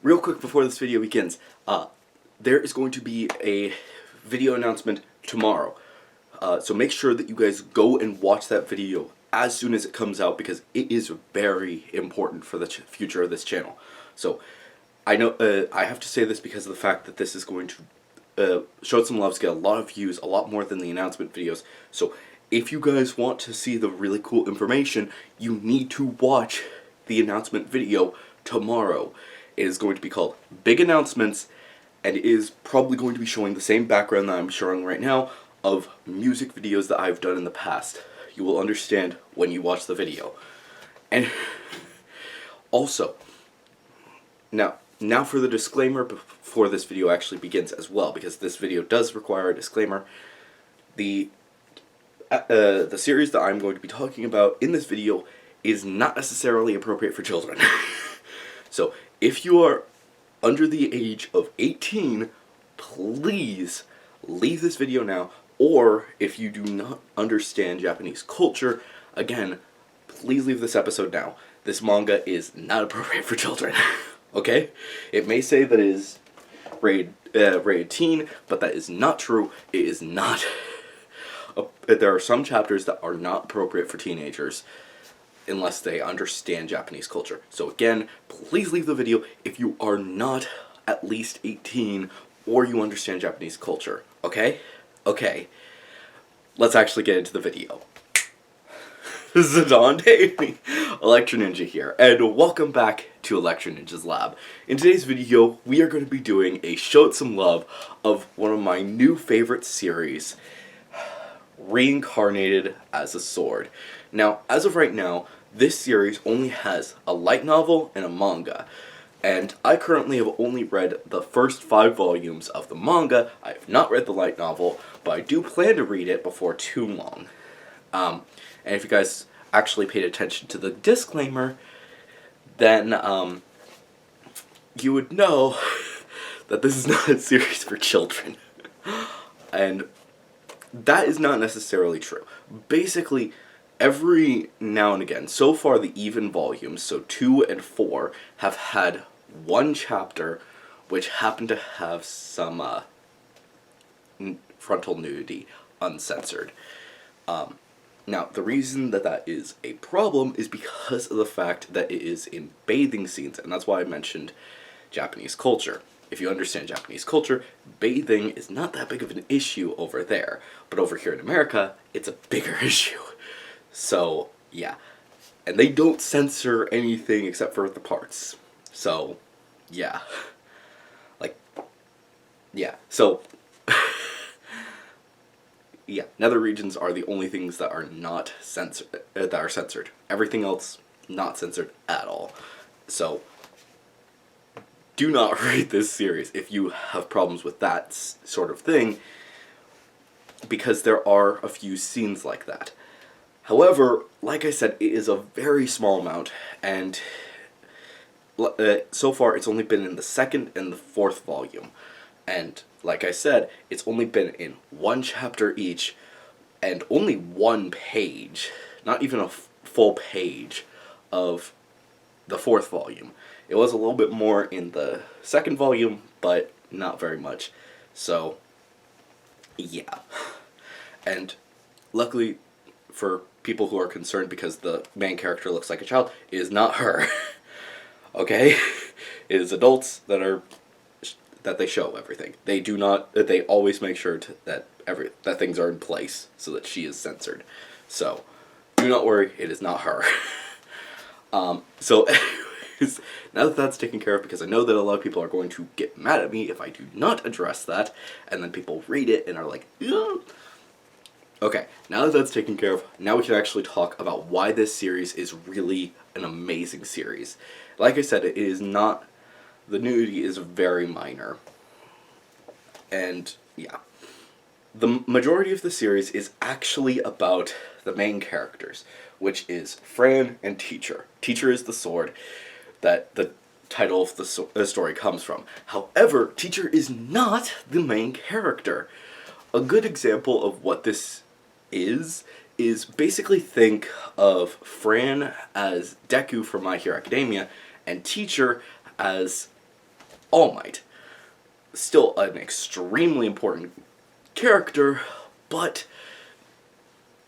Real quick before this video begins, there is going to be a video announcement tomorrow. So make sure that you guys go and watch that video as soon as it comes out, because it is very important for the future of this channel. So I know I have to say this because of the fact that this is going to Show Some Loves get a lot of views, a lot more than the announcement videos. So if you guys want to see the really cool information, you need to watch the announcement video tomorrow. It is going to be called Big Announcements, and it is probably going to be showing the same background that I'm showing right now of music videos that I've done in the past. You will understand when you watch the video. And also, now for the disclaimer before this video actually begins as well, because this video does require a disclaimer. The series that I'm going to be talking about in this video is not necessarily appropriate for children. So, if you are under the age of 18, please leave this video now, or if you do not understand Japanese culture, again, please leave this episode now. This manga is not appropriate for children. Okay? It may say that it is rated teen, but that is not true. It is not. There are some chapters that are not appropriate for teenagers unless they understand Japanese culture. So again, please leave the video if you are not at least 18 or you understand Japanese culture. Okay? Okay. Let's actually get into the video. This is Dante, Electro Ninja here, and welcome back to Electro Ninja's Lab. In today's video, we are going to be doing a Show Some Love of one of my new favorite series, Reincarnated as a Sword. Now, as of right now, this series only has a light novel and a manga, and I currently have only read the first 5 volumes of the manga. I have not read the light novel, but I do plan to read it before too long. And if you guys actually paid attention to the disclaimer, then you would know that this is not a series for children. And that is not necessarily true. Basically, every now and again, so far the even volumes, so 2 and 4, have had one chapter which happened to have some frontal nudity uncensored. Now, the reason that that is a problem is because of the fact that it is in bathing scenes, and that's why I mentioned Japanese culture. If you understand Japanese culture, bathing is not that big of an issue over there, but over here in America, it's a bigger issue. So, yeah. And they don't censor anything except for the parts. So, yeah. Like, yeah. So, yeah. Nether regions are the only things that are not censored, that are censored. Everything else, not censored at all. So, do not read this series if you have problems with that sort of thing, because there are a few scenes like that. However, like I said, it is a very small amount, and so far it's only been in the 2nd and the 4th volume. And like I said, it's only been in 1 chapter each, and only 1 page, not even a full page, of the 4th volume. It was a little bit more in the 2nd volume, but not very much. So, yeah. And luckily for people who are concerned because the main character looks like a child, it is not her. Okay? It is adults that they show everything. They do not, they always make sure that things are in place so that she is censored. So, do not worry, it is not her. So anyways, now that that's taken care of, because I know that a lot of people are going to get mad at me if I do not address that, and then people read it and are like, ugh. Okay, now that that's taken care of, now we can actually talk about why this series is really an amazing series. Like I said, it is not, the nudity is very minor. And, yeah. The majority of the series is actually about the main characters, which is Fran and Teacher. Teacher is the sword that the title of the story comes from. However, Teacher is not the main character. A good example of what this is basically think of Fran as Deku from My Hero Academia, and Teacher as All Might. Still an extremely important character, but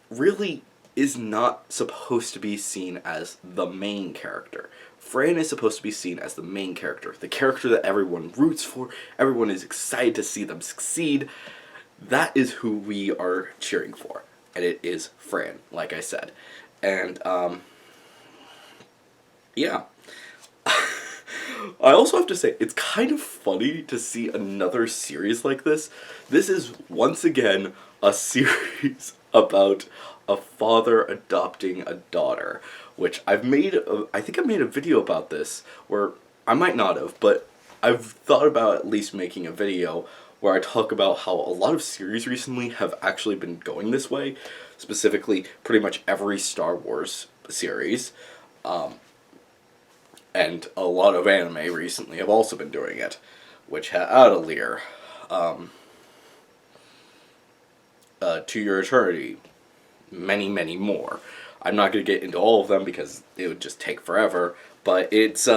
really is not supposed to be seen as the main character. Fran is supposed to be seen as the main character, the character that everyone roots for, everyone is excited to see them succeed. That is who we are cheering for, and it is Fran, like I said. And, yeah. I also have to say, it's kind of funny to see another series like this. This is, once again, a series about a father adopting a daughter, which I think I made a video about this, where I might not have, but I've thought about at least making a video where I talk about how a lot of series recently have actually been going this way, specifically pretty much every Star Wars series, and a lot of anime recently have also been doing it, which Atelier, To Your Eternity, many, many more. I'm not going to get into all of them because it would just take forever, but it's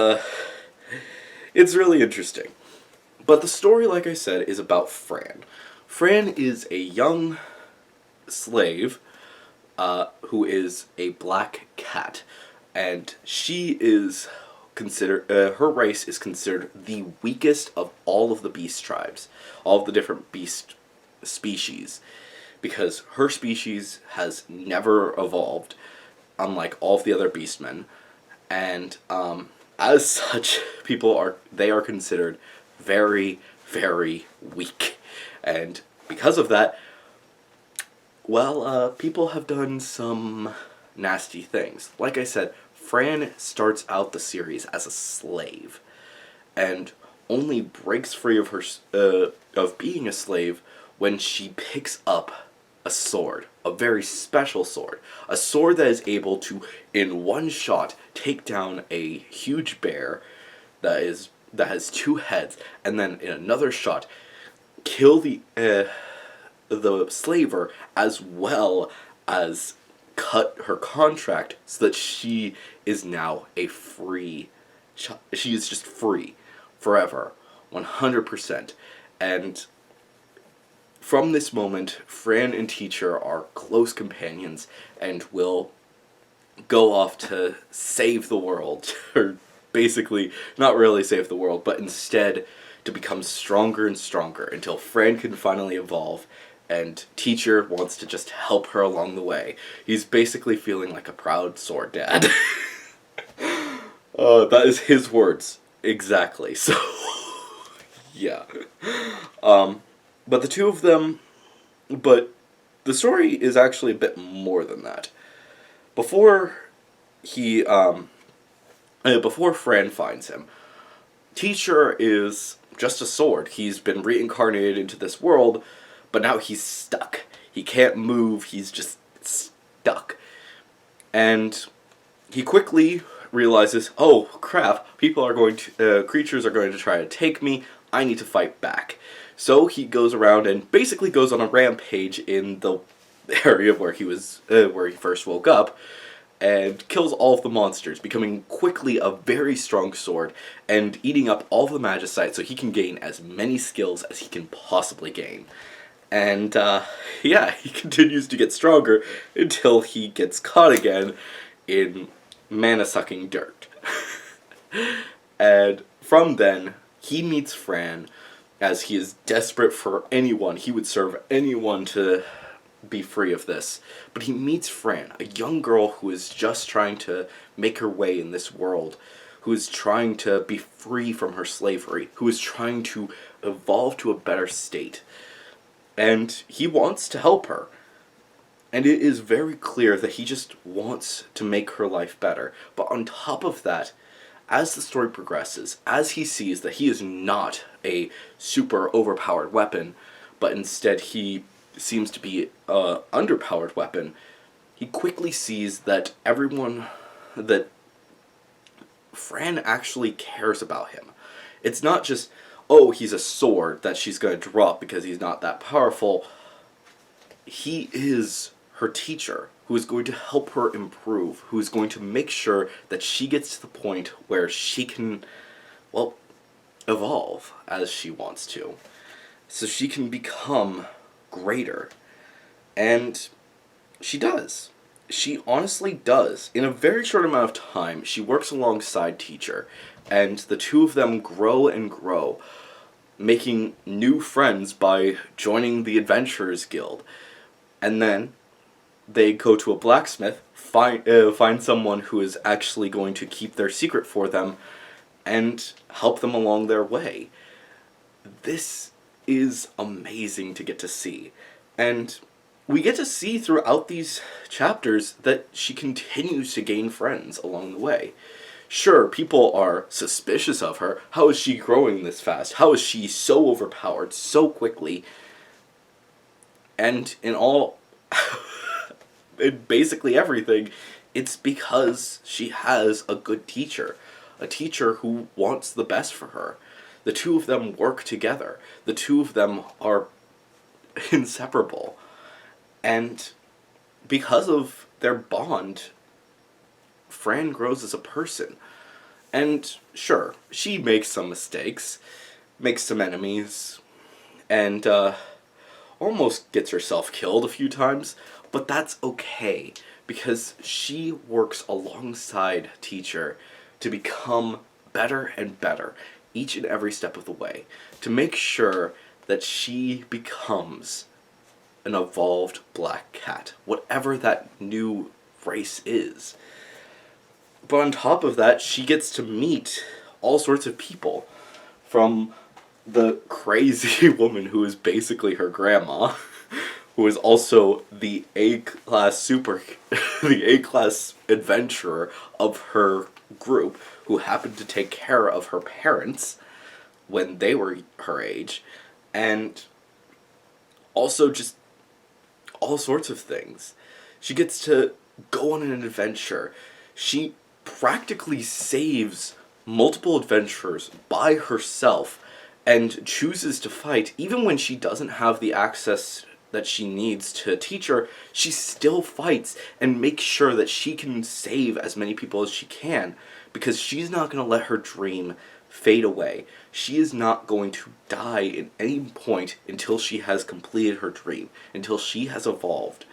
really interesting. But the story, like I said, is about Fran. Fran is a young slave who is a black cat, and she is considered, her race is considered the weakest of all of the beast tribes, all of the different beast species, because her species has never evolved, unlike all of the other beastmen, and as such, they are considered very, very weak, and because of that, well, people have done some nasty things. Like I said, Fran starts out the series as a slave, and only breaks free of her of being a slave when she picks up a sword, a very special sword, a sword that is able to, in one shot, take down a huge bear that has two heads, and then in another shot, kill the slaver, as well as cut her contract so that she is now a free she is just free forever, 100%. And from this moment, Fran and Teacher are close companions and will go off to save the world, or basically not really save the world, but instead to become stronger and stronger until Fran can finally evolve and Teacher wants to just help her along the way. He's basically feeling like a proud sword dad. That is his words. Exactly. So, yeah. But the two of them... But the story is actually a bit more than that. Before Fran finds him, Teacher is just a sword. He's been reincarnated into this world, but now he's stuck. He can't move, he's just stuck. And he quickly realizes, oh crap, creatures are going to try to take me, I need to fight back. So he goes around and basically goes on a rampage in the area where he first woke up, and kills all of the monsters, becoming quickly a very strong sword, and eating up all of the magicite so he can gain as many skills as he can possibly gain. And, yeah, he continues to get stronger until he gets caught again in mana-sucking dirt. And from then, he meets Fran, as he is desperate for anyone. He would serve anyone to be free of this. But he meets Fran, a young girl who is just trying to make her way in this world, who is trying to be free from her slavery, who is trying to evolve to a better state. And he wants to help her. And it is very clear that he just wants to make her life better. But on top of that, as the story progresses, as he sees that he is not a super overpowered weapon, but instead he seems to be an underpowered weapon, he quickly sees that that Fran actually cares about him. It's not just, oh, he's a sword that she's going to drop because he's not that powerful. He is her teacher, who is going to help her improve, who is going to make sure that she gets to the point where she can, well, evolve as she wants to, so she can become greater. And she does. She honestly does. In a very short amount of time, she works alongside Teacher, and the two of them grow and grow, making new friends by joining the Adventurers Guild. And then they go to a blacksmith, find someone who is actually going to keep their secret for them, and help them along their way. This is amazing to get to see. And we get to see throughout these chapters that she continues to gain friends along the way. Sure, people are suspicious of her. How is she growing this fast? How is she so overpowered so quickly? And in basically everything, it's because she has a good teacher. A teacher who wants the best for her. The two of them work together. The two of them are inseparable. And because of their bond, Fran grows as a person. And sure, she makes some mistakes, makes some enemies, and almost gets herself killed a few times, but that's okay, because she works alongside Teacher to become better and better each and every step of the way, to make sure that she becomes an evolved black cat, whatever that new race is. But on top of that, she gets to meet all sorts of people, from the crazy woman who is basically her grandma, who is also the A-class the A-class adventurer of her group, who happened to take care of her parents when they were her age, and also just all sorts of things. She gets to go on an adventure. She practically saves multiple adventurers by herself and chooses to fight even when she doesn't have the access that she needs to Teacher. She still fights and makes sure that she can save as many people as she can, because she's not going to let her dream fade away. She is not going to die at any point until she has completed her dream, until she has evolved.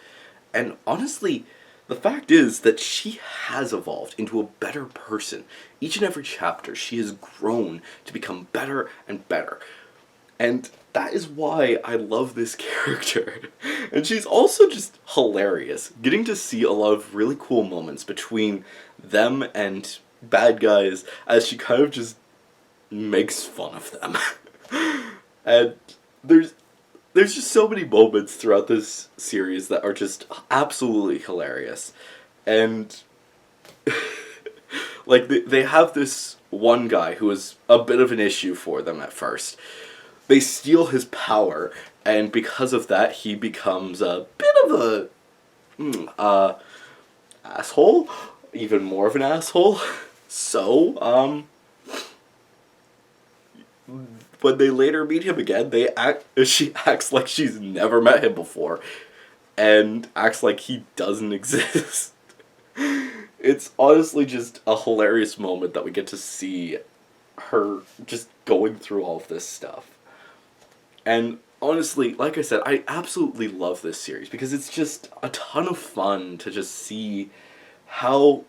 And honestly, the fact is that she has evolved into a better person. Each and every chapter, she has grown to become better and better. And that is why I love this character. And she's also just hilarious. Getting to see a lot of really cool moments between them and bad guys as she kind of just makes fun of them. And there's just so many moments throughout this series that are just absolutely hilarious. And like they have this one guy who is a bit of an issue for them at first. They steal his power, and because of that, he becomes a bit of a asshole, even more of an asshole. So, when they later meet him again, she acts like she's never met him before, and acts like he doesn't exist. It's honestly just a hilarious moment that we get to see her just going through all of this stuff. And honestly, like I said, I absolutely love this series because it's just a ton of fun to just see how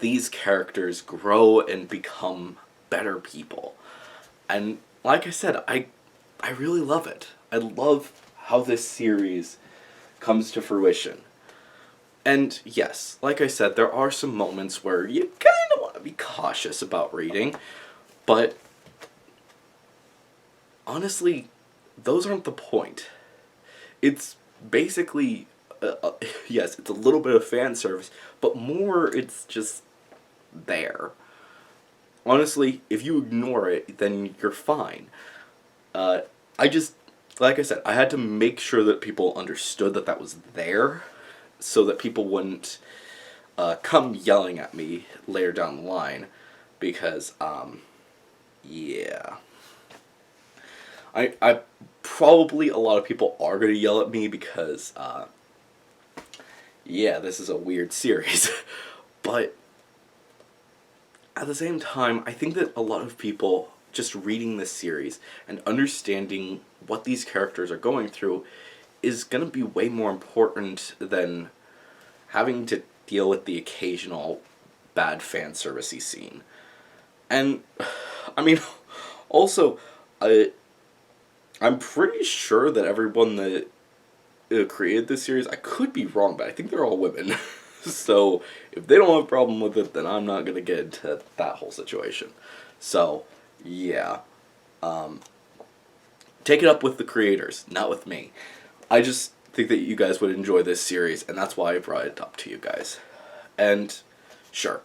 these characters grow and become better people. And like I said, I really love it. I love how this series comes to fruition. And yes, like I said, there are some moments where you kind of want to be cautious about reading, but honestly, those aren't the point. It's basically, yes, it's a little bit of fan service, but more it's just there. Honestly, if you ignore it, then you're fine. Like I said, I had to make sure that people understood that that was there, so that people wouldn't come yelling at me later down the line, because, yeah. I probably, a lot of people are going to yell at me because, yeah, this is a weird series. But at the same time, I think that a lot of people just reading this series and understanding what these characters are going through is going to be way more important than having to deal with the occasional bad fan servicey scene. And, I mean, also, I'm pretty sure that everyone that created this series, I could be wrong, but I think they're all women. So, if they don't have a problem with it, then I'm not going to get into that whole situation. So, yeah. Take it up with the creators, not with me. I just think that you guys would enjoy this series, and that's why I brought it up to you guys. And, sure,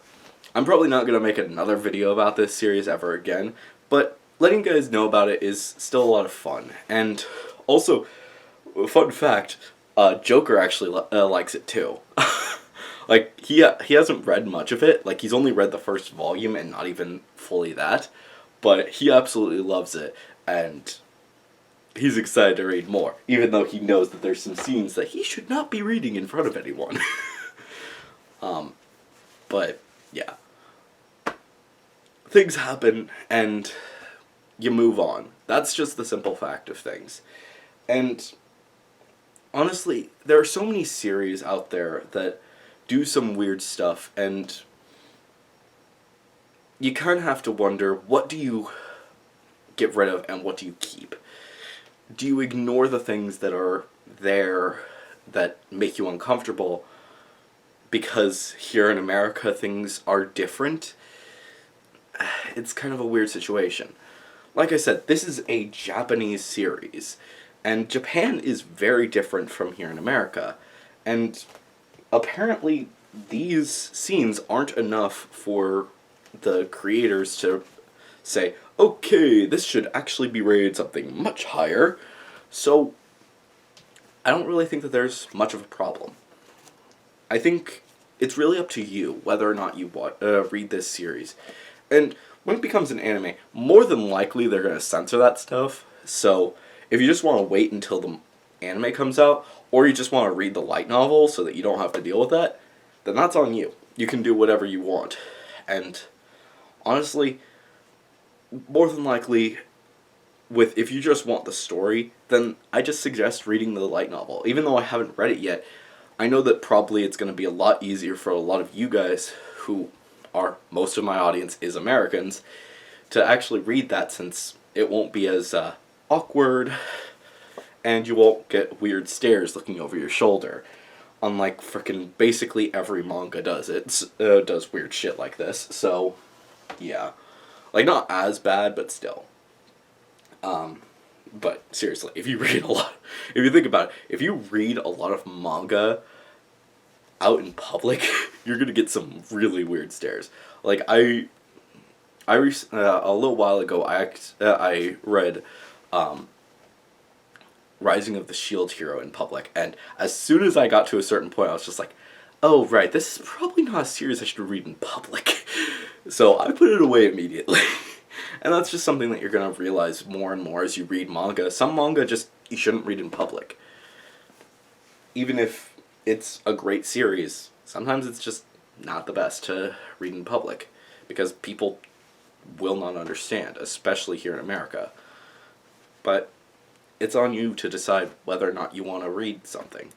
I'm probably not going to make another video about this series ever again, but letting you guys know about it is still a lot of fun. And, also, fun fact, Joker actually likes it too. Like, he hasn't read much of it. Like, he's only read the first volume and not even fully that. But he absolutely loves it, and he's excited to read more, even though he knows that there's some scenes that he should not be reading in front of anyone. But, yeah. Things happen, and you move on. That's just the simple fact of things. And, honestly, there are so many series out there that do some weird stuff, and you kind of have to wonder, what do you get rid of and what do you keep? Do you ignore the things that are there that make you uncomfortable because here in America things are different? It's kind of a weird situation. Like I said, this is a Japanese series, and Japan is very different from here in America, and apparently these scenes aren't enough for the creators to say, okay, this should actually be rated something much higher. So, I don't really think that there's much of a problem. I think it's really up to you whether or not you read this series. And when it becomes an anime, more than likely they're going to censor that stuff. So, if you just want to wait until the anime comes out, or you just want to read the light novel so that you don't have to deal with that, then that's on you. You can do whatever you want. And honestly, more than likely, if you just want the story, then I just suggest reading the light novel. Even though I haven't read it yet, I know that probably it's going to be a lot easier for a lot of you guys, who are, most of my audience is Americans, to actually read that, since it won't be as awkward, and you won't get weird stares looking over your shoulder. Unlike frickin' basically every manga does. It does weird shit like this, so yeah. Like, not as bad, but still. But seriously, if you think about it, if you read a lot of manga out in public, you're gonna get some really weird stares. Like, a little while ago, I read, Rising of the Shield Hero in public, and as soon as I got to a certain point, I was just like, oh, right, this is probably not a series I should read in public. So I put it away immediately. And that's just something that you're going to realize more and more as you read manga. Some manga you shouldn't read in public. Even if it's a great series, sometimes it's just not the best to read in public, because people will not understand, especially here in America. But it's on you to decide whether or not you want to read something.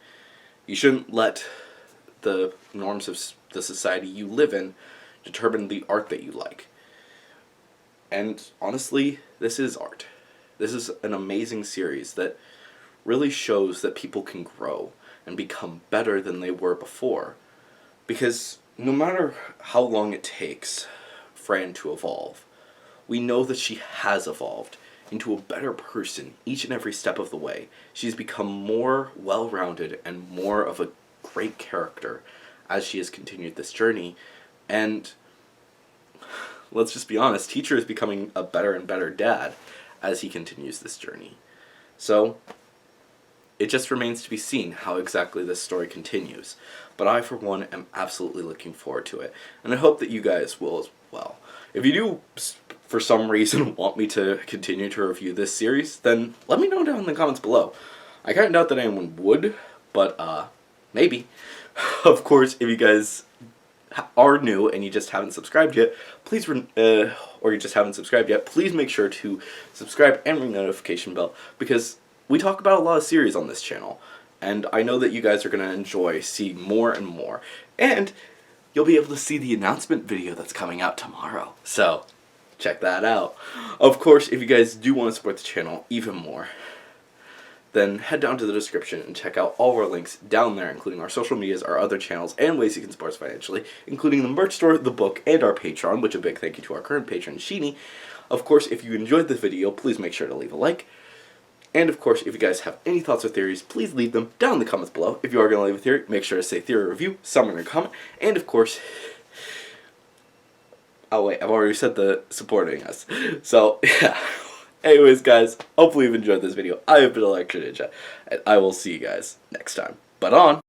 You shouldn't let the norms of the society you live in determine the art that you like. And honestly, this is art. This is an amazing series that really shows that people can grow and become better than they were before. Because no matter how long it takes Fran to evolve, we know that she has evolved into a better person each and every step of the way. She's become more well-rounded and more of a great character as she has continued this journey. And let's just be honest, Teacher is becoming a better and better dad as he continues this journey. So, it just remains to be seen how exactly this story continues. But I, for one, am absolutely looking forward to it. And I hope that you guys will as well. If you do, for some reason, want me to continue to review this series, then let me know down in the comments below. I kind of doubt that anyone would, but maybe. Of course, if you guys are new and you just haven't subscribed yet, please, or you just haven't subscribed yet, please make sure to subscribe and ring the notification bell, because we talk about a lot of series on this channel, and I know that you guys are going to enjoy seeing more and more, and you'll be able to see the announcement video that's coming out tomorrow, so check that out. Of course, if you guys do want to support the channel even more, then head down to the description and check out all of our links down there, including our social medias, our other channels, and ways you can support us financially, including the merch store, the book, and our Patreon, which a big thank you to our current patron, Sheeny. Of course, if you enjoyed this video, please make sure to leave a like. And of course, if you guys have any thoughts or theories, please leave them down in the comments below. If you are going to leave a theory, make sure to say theory review, somewhere in a comment. And of course, oh wait, I've already said the supporting us. So, yeah. Anyways, guys, hopefully you've enjoyed this video. I have been Electro Ninja, and I will see you guys next time. But on!